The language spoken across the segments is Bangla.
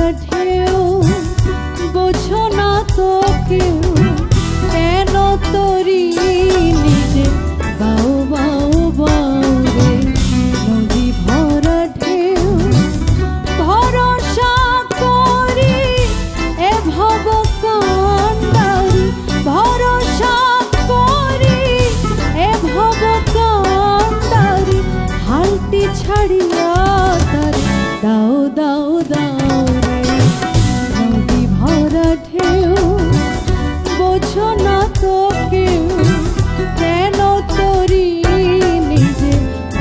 ভরা ঢেউ বোঝো না তো কেউ কেন তরি নিজে বাউ বাউ বাউ রে নদী ভরা ঢেউ ভরসা করি এ ভব কান্ডারি ভরসা করি এ ভব কান্ডারি হালটি ছাড়িয়া তার দাও দাও দাও রে নদী ভরা ঢেউ বোঝো না তো কেউ কেন তরি নিজে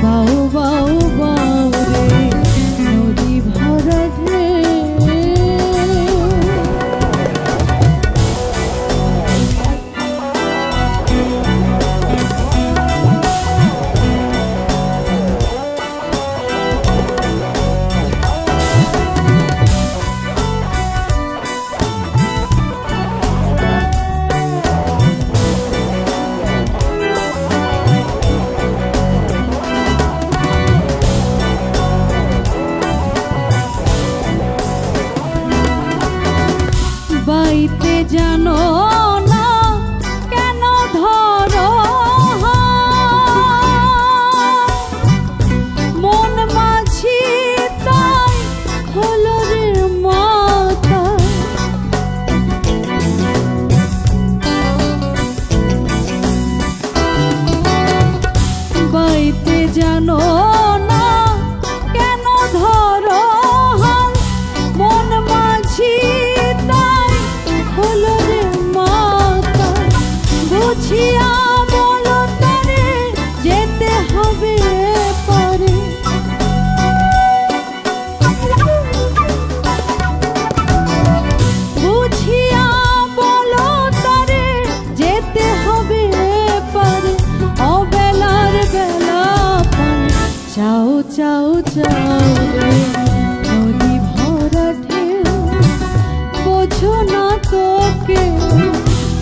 বাউ বাউ বাউ রে নদী ভরা ঢেউ বাইতে জানো না কেন ধরো মন মাঝি তাই হলো রে মাতা বাইতে জানো না কেন ধরো মন মাঝি হলো রে মাতা বুঝিয়া বলো তারে যেতে হবে পরে বুঝিয়া বলো তারে যেতে হবে পরে অবেলার বেলা পানে চাও চাও চাও রে নদী ভরা ঢেউ বোঝো না তো কেউ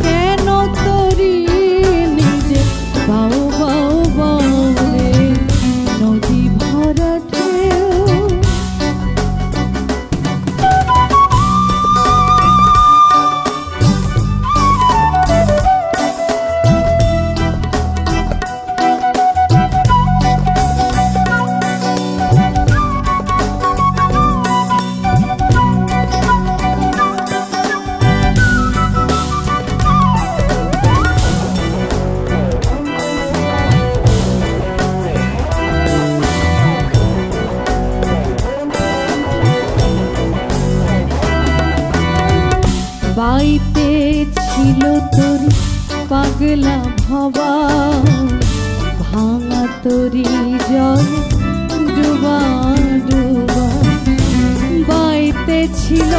কেন তরি নিজে বাউ বাউ বাউ রে নদী ভরা ঢেউ বাইতে ছিল তোর পাগলা ভবা ভাঙা তরি জল ডুবা ডুবা বাইতে ছিল